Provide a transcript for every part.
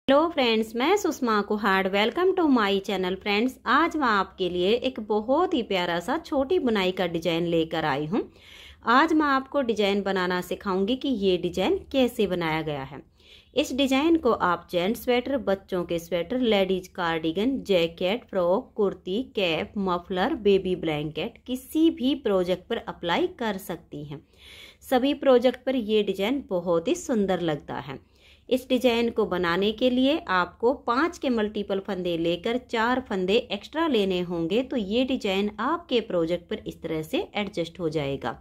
Hello friends, मैं Sushma Kuhad. Welcome to my channel. Friends, आज मैं आपके लिए एक बहुत ही प्यारा सा छोटी बुनाई का डिजाइन लेकर आई हूँ। आज मैं आपको डिजाइन बनाना सिखाऊंगी कि ये डिजाइन कैसे बनाया गया है। इस डिजाइन को आप जेंट्स स्वेटर, बच्चों के sweater, ladies cardigan, jacket, frock, kurti, cap, muffler, baby blanket किसी भी प्रोजेक्ट पर अप्लाई कर सकती हैं। सभी प्रोजेक्ट पर ये डिजाइन बहुत ही सुंदर लगता है। इस डिजाइन को बनाने के लिए आपको 5 के मल्टीपल फंदे लेकर 4 फंदे एक्स्ट्रा लेने होंगे, तो ये डिजाइन आपके प्रोजेक्ट पर इस तरह से एडजस्ट हो जाएगा।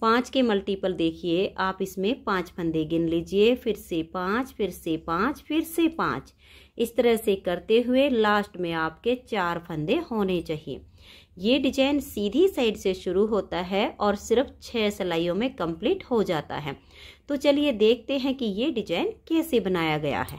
5 के मल्टीपल देखिए, आप इसमें 5 फंदे गिन लीजिए, फिर से 5, फिर से 5, फिर से 5। इस तरह से करते हुए लास्ट में आपके 4 फंदे होने चाहिए। ये डिजाइन सीधी साइड से शुरू होता है और सिर्फ 6 सिलाइयों में कंप्लीट हो जाता है। तो चलिए देखते हैं कि ये डिजाइन कैसे बनाया गया है।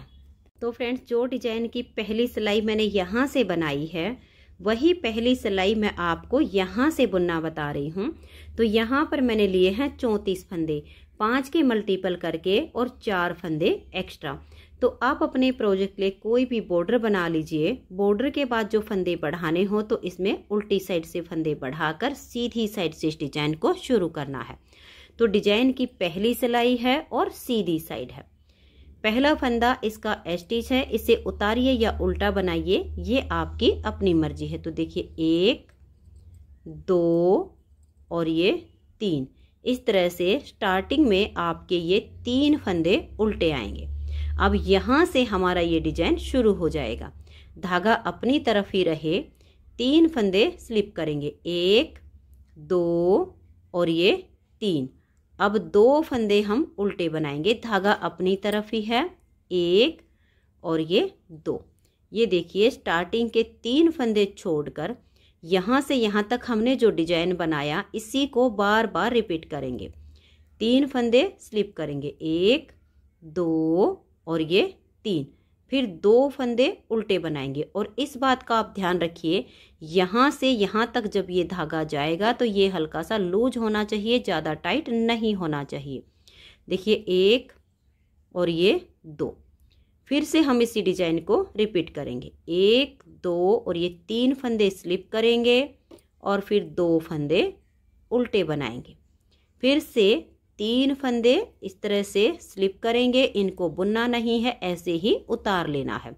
तो फ्रेंड्स, जो डिजाइन की पहली सिलाई मैंने यहाँ से बनाई है, वही पहली सिलाई मैं आपको यहाँ से बुनना बता रही हूँ। तो यहाँ पर मैंने लिए हैं 34 फंदे, 5 के मल्टीपल करके और 4 फंदे एक्स्ट्रा। तो आप अपने प्रोजेक्ट के लिए कोई भी बॉर्डर बना लीजिए। बॉर्डर के बाद जो फंदे बढ़ाने हो तो इसमें उल्टी साइड से फंदे बढ़ाकर सीधी साइड से इस डिजाइन को शुरू करना है। तो डिजाइन की पहली सिलाई है और सीधी साइड है। पहला फंदा इसका स्टिच है, इसे उतारिए या उल्टा बनाइए, ये आपकी अपनी मर्जी है। तो देखिए 1, 2 और ये 3। इस तरह से स्टार्टिंग में आपके ये 3 फंदे उल्टे आएंगे। अब यहाँ से हमारा ये डिजाइन शुरू हो जाएगा। धागा अपनी तरफ ही रहे, 3 फंदे स्लिप करेंगे, 1, 2 और ये 3। अब 2 फंदे हम उल्टे बनाएंगे, धागा अपनी तरफ ही है, 1 और ये 2। ये देखिए स्टार्टिंग के 3 फंदे छोड़कर यहाँ से यहाँ तक हमने जो डिजाइन बनाया, इसी को बार बार रिपीट करेंगे। 3 फंदे स्लिप करेंगे, 1, 2 और ये 3। फिर 2 फंदे उल्टे बनाएंगे। और इस बात का आप ध्यान रखिए, यहाँ से यहाँ तक जब ये धागा जाएगा तो ये हल्का सा लूज होना चाहिए, ज़्यादा टाइट नहीं होना चाहिए। देखिए 1 और ये 2। फिर से हम इसी डिजाइन को रिपीट करेंगे, 1, 2 और ये 3 फंदे स्लिप करेंगे और फिर 2 फंदे उल्टे बनाएंगे। फिर से 3 फंदे इस तरह से स्लिप करेंगे, इनको बुनना नहीं है, ऐसे ही उतार लेना है।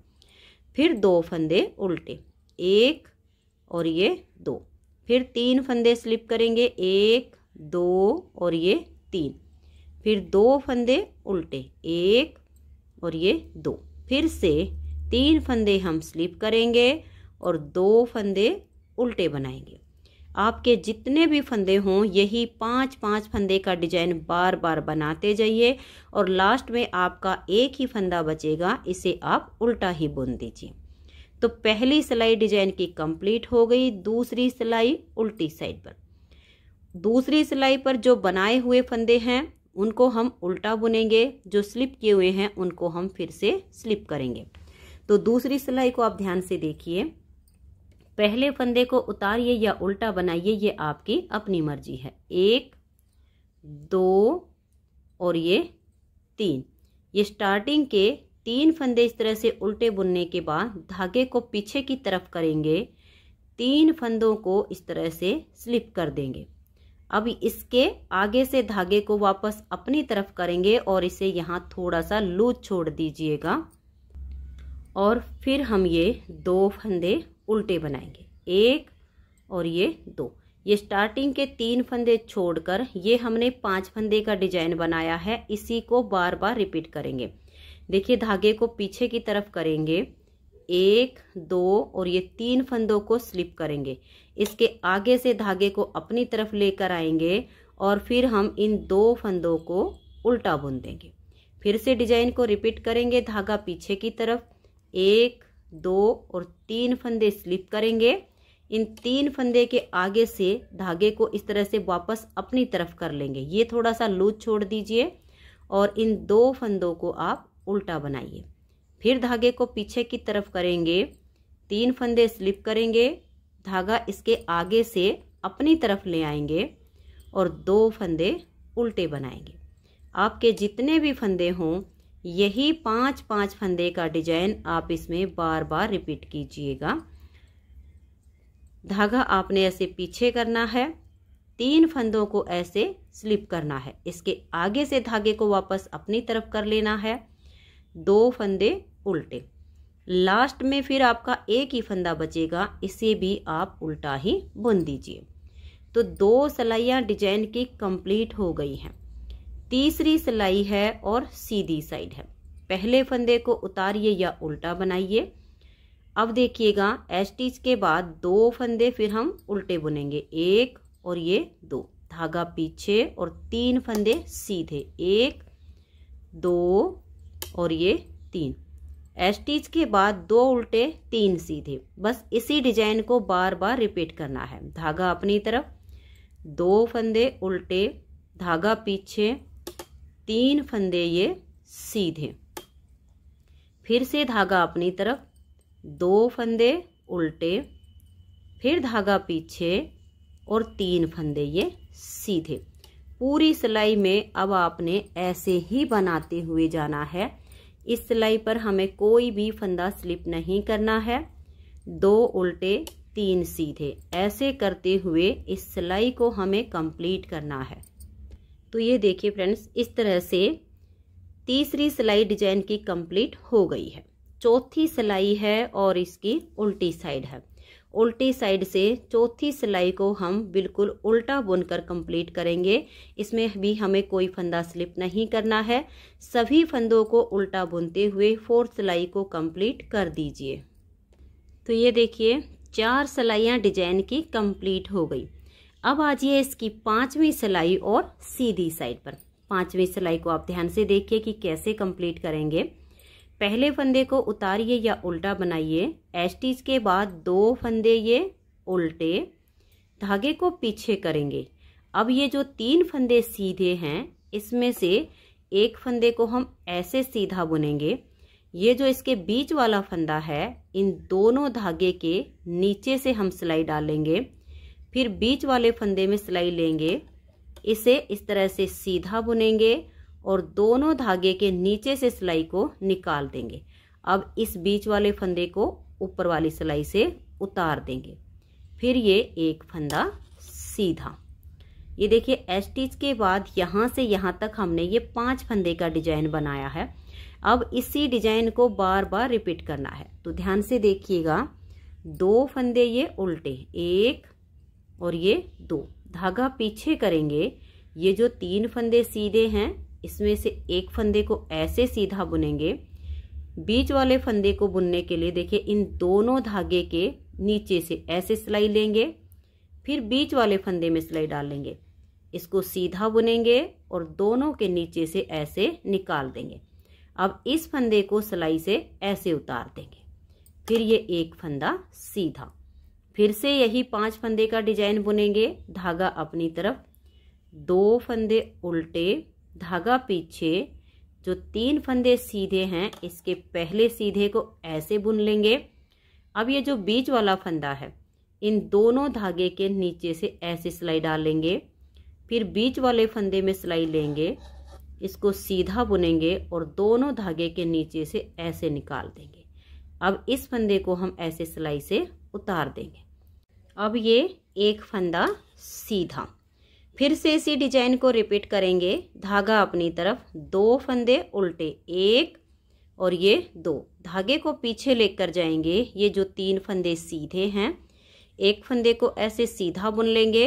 फिर 2 फंदे उल्टे, 1 और ये 2। फिर 3 फंदे स्लिप करेंगे, 1, 2 और ये 3। फिर 2 फंदे उल्टे, 1 और ये 2। फिर से 3 फंदे हम स्लिप करेंगे और 2 फंदे उल्टे बनाएंगे। आपके जितने भी फंदे हों, यही 5-5 फंदे का डिजाइन बार बार बनाते जाइए और लास्ट में आपका एक ही फंदा बचेगा, इसे आप उल्टा ही बुन दीजिए। तो पहली सिलाई डिजाइन की कंप्लीट हो गई। दूसरी सिलाई उल्टी साइड पर, दूसरी सिलाई पर जो बनाए हुए फंदे हैं उनको हम उल्टा बुनेंगे, जो स्लिप किए हुए हैं उनको हम फिर से स्लिप करेंगे। तो दूसरी सिलाई को आप ध्यान से देखिए, पहले फंदे को उतारिए या उल्टा बनाइए, ये आपकी अपनी मर्जी है। 1, 2 और ये 3। ये स्टार्टिंग के 3 फंदे इस तरह से उल्टे बुनने के बाद धागे को पीछे की तरफ करेंगे, 3 फंदों को इस तरह से स्लिप कर देंगे। अब इसके आगे से धागे को वापस अपनी तरफ करेंगे और इसे यहाँ थोड़ा सा लूज छोड़ दीजिएगा और फिर हम ये 2 फंदे उल्टे बनाएंगे, 1 और ये 2। ये स्टार्टिंग के 3 फंदे छोड़कर ये हमने 5 फंदे का डिजाइन बनाया है, इसी को बार बार रिपीट करेंगे। देखिए धागे को पीछे की तरफ करेंगे, 1, 2 और ये 3 फंदों को स्लिप करेंगे। इसके आगे से धागे को अपनी तरफ लेकर आएंगे और फिर हम इन 2 फंदों को उल्टा बुन देंगे। फिर से डिजाइन को रिपीट करेंगे, धागा पीछे की तरफ, 1, 2 और 3 फंदे स्लिप करेंगे। इन 3 फंदे के आगे से धागे को इस तरह से वापस अपनी तरफ कर लेंगे, ये थोड़ा सा लूज छोड़ दीजिए और इन 2 फंदों को आप उल्टा बनाइए। फिर धागे को पीछे की तरफ करेंगे, 3 फंदे स्लिप करेंगे, धागा इसके आगे से अपनी तरफ ले आएंगे और 2 फंदे उल्टे बनाएंगे। आपके जितने भी फंदे हों, यही 5-5 फंदे का डिजाइन आप इसमें बार बार रिपीट कीजिएगा। धागा आपने ऐसे पीछे करना है, 3 फंदों को ऐसे स्लिप करना है, इसके आगे से धागे को वापस अपनी तरफ कर लेना है, 2 फंदे उल्टे। लास्ट में फिर आपका एक ही फंदा बचेगा, इसे भी आप उल्टा ही बुन दीजिए। तो 2 सिलाइयाँ डिजाइन की कंप्लीट हो गई हैं। तीसरी सिलाई है और सीधी साइड है। पहले फंदे को उतारिए या उल्टा बनाइए। अब देखिएगा, स्टिच के बाद 2 फंदे फिर हम उल्टे बुनेंगे, 1 और ये 2, धागा पीछे और 3 फंदे सीधे, 1 2 और ये 3। स्टिच के बाद 2 उल्टे 3 सीधे। बस इसी डिजाइन को बार बार रिपीट करना है। धागा अपनी तरफ, 2 फंदे उल्टे, धागा पीछे, 3 फंदे ये सीधे, फिर से धागा अपनी तरफ, 2 फंदे उल्टे, फिर धागा पीछे और 3 फंदे ये सीधे। पूरी सिलाई में अब आपने ऐसे ही बनाते हुए जाना है। इस सिलाई पर हमें कोई भी फंदा स्लिप नहीं करना है। 2 उल्टे 3 सीधे, ऐसे करते हुए इस सिलाई को हमें कंप्लीट करना है। तो ये देखिए फ्रेंड्स, इस तरह से तीसरी सिलाई डिजाइन की कंप्लीट हो गई है। चौथी सिलाई है और इसकी उल्टी साइड है। उल्टी साइड से चौथी सिलाई को हम बिल्कुल उल्टा बुनकर कंप्लीट करेंगे। इसमें भी हमें कोई फंदा स्लिप नहीं करना है। सभी फंदों को उल्टा बुनते हुए 4th सिलाई को कंप्लीट कर दीजिए। तो ये देखिए, 4 सिलाइयाँ डिजाइन की कंप्लीट हो गई। अब आजिए इसकी 5वीं सिलाई और सीधी साइड पर। 5वीं सिलाई को आप ध्यान से देखिए कि कैसे कंप्लीट करेंगे। पहले फंदे को उतारिए या उल्टा बनाइए। स्टिच के बाद 2 फंदे ये उल्टे, धागे को पीछे करेंगे। अब ये जो 3 फंदे सीधे हैं, इसमें से एक फंदे को हम ऐसे सीधा बुनेंगे। ये जो इसके बीच वाला फंदा है, इन दोनों धागे के नीचे से हम सिलाई डालेंगे, फिर बीच वाले फंदे में सिलाई लेंगे, इसे इस तरह से सीधा बुनेंगे और दोनों धागे के नीचे से सिलाई को निकाल देंगे। अब इस बीच वाले फंदे को ऊपर वाली सिलाई से उतार देंगे, फिर ये एक फंदा सीधा। ये देखिए, स्टिच के बाद यहाँ से यहाँ तक हमने ये 5 फंदे का डिजाइन बनाया है। अब इसी डिजाइन को बार बार रिपीट करना है। तो ध्यान से देखिएगा, 2 फंदे ये उल्टे, 1 और ये 2, धागा पीछे करेंगे। ये जो 3 फंदे सीधे हैं, इसमें से एक फंदे को ऐसे सीधा बुनेंगे। बीच वाले फंदे को बुनने के लिए देखिए, इन दोनों धागे के नीचे से ऐसे सिलाई लेंगे, फिर बीच वाले फंदे में सिलाई डालेंगे, इसको सीधा बुनेंगे और दोनों के नीचे से ऐसे निकाल देंगे। अब इस फंदे को सिलाई से ऐसे उतार देंगे, फिर ये एक फंदा सीधा, फिर से यही 5 फंदे का डिजाइन बुनेंगे। धागा अपनी तरफ, 2 फंदे उल्टे, धागा पीछे, जो 3 फंदे सीधे हैं, इसके पहले सीधे को ऐसे बुन लेंगे। अब ये जो बीच वाला फंदा है, इन दोनों धागे के नीचे से ऐसे सिलाई डालेंगे, फिर बीच वाले फंदे में सिलाई लेंगे, इसको सीधा बुनेंगे और दोनों धागे के नीचे से ऐसे निकाल देंगे। अब इस फंदे को हम ऐसे सिलाई से उतार देंगे। अब ये एक फंदा सीधा, फिर से इसी डिजाइन को रिपीट करेंगे। धागा अपनी तरफ, 2 फंदे उल्टे, 1 और ये 2, धागे को पीछे लेकर जाएंगे। ये जो 3 फंदे सीधे हैं, एक फंदे को ऐसे सीधा बुन लेंगे।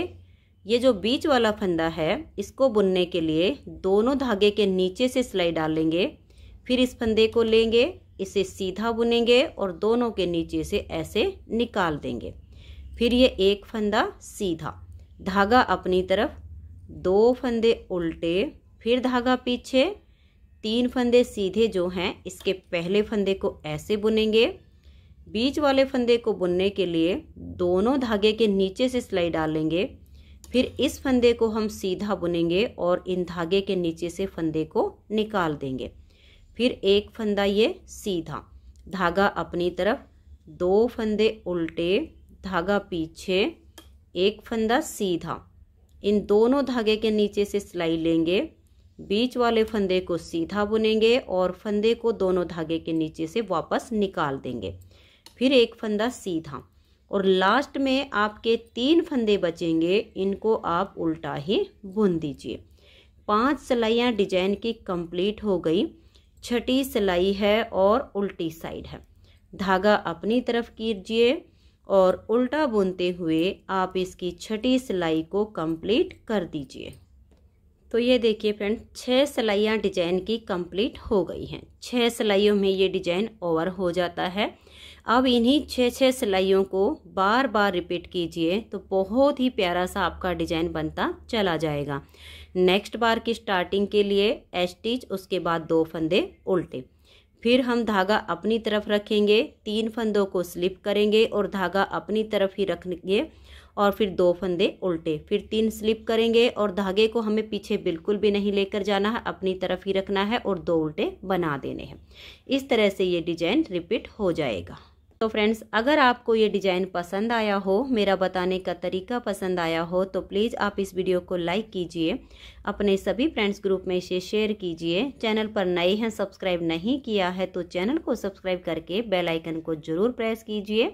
ये जो बीच वाला फंदा है, इसको बुनने के लिए दोनों धागे के नीचे से सिलाई डालेंगे, फिर इस फंदे को लेंगे, इसे सीधा बुनेंगे और दोनों के नीचे से ऐसे निकाल देंगे। फिर ये एक फंदा सीधा, धागा अपनी तरफ, 2 फंदे उल्टे, फिर धागा पीछे, 3 फंदे सीधे जो हैं, इसके पहले फंदे को ऐसे बुनेंगे। बीच वाले फंदे को बुनने के लिए दोनों धागे के नीचे से सिलाई डालेंगे, फिर इस फंदे को हम सीधा बुनेंगे और इन धागे के नीचे से फंदे को निकाल देंगे। फिर एक फंदा ये सीधा, धागा अपनी तरफ, 2 फंदे उल्टे, धागा पीछे, एक फंदा सीधा, इन दोनों धागे के नीचे से सिलाई लेंगे, बीच वाले फंदे को सीधा बुनेंगे और फंदे को दोनों धागे के नीचे से वापस निकाल देंगे। फिर एक फंदा सीधा और लास्ट में आपके 3 फंदे बचेंगे, इनको आप उल्टा ही बुन दीजिए। 5 सिलाइयाँ डिजाइन की कंप्लीट हो गई। छठी सिलाई है और उल्टी साइड है। धागा अपनी तरफ कीजिए और उल्टा बुनते हुए आप इसकी छठी सिलाई को कंप्लीट कर दीजिए। तो ये देखिए फ्रेंड, 6 सिलाइयाँ डिजाइन की कंप्लीट हो गई हैं। 6 सिलाइयों में ये डिजाइन ओवर हो जाता है। अब इन्हीं 6 सिलाइयों को बार बार रिपीट कीजिए तो बहुत ही प्यारा सा आपका डिजाइन बनता चला जाएगा। नेक्स्ट बार की स्टार्टिंग के लिए एच स्टिच, उसके बाद 2 फंदे उल्टे, फिर हम धागा अपनी तरफ रखेंगे, 3 फंदों को स्लिप करेंगे और धागा अपनी तरफ ही रखेंगे और फिर 2 फंदे उल्टे, फिर 3 स्लिप करेंगे और धागे को हमें पीछे बिल्कुल भी नहीं लेकर जाना है, अपनी तरफ ही रखना है और 2 उल्टे बना देने हैं। इस तरह से ये डिजाइन रिपीट हो जाएगा। तो फ्रेंड्स, अगर आपको ये डिजाइन पसंद आया हो, मेरा बताने का तरीका पसंद आया हो, तो प्लीज़ आप इस वीडियो को लाइक कीजिए, अपने सभी फ्रेंड्स ग्रुप में इसे शेयर कीजिए। चैनल पर नए हैं, सब्सक्राइब नहीं किया है तो चैनल को सब्सक्राइब करके बेल आइकन को जरूर प्रेस कीजिए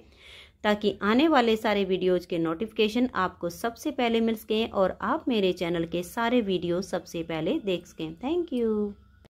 ताकि आने वाले सारे वीडियोज के नोटिफिकेशन आपको सबसे पहले मिल सकें और आप मेरे चैनल के सारे वीडियो सबसे पहले देख सकें। Thank you.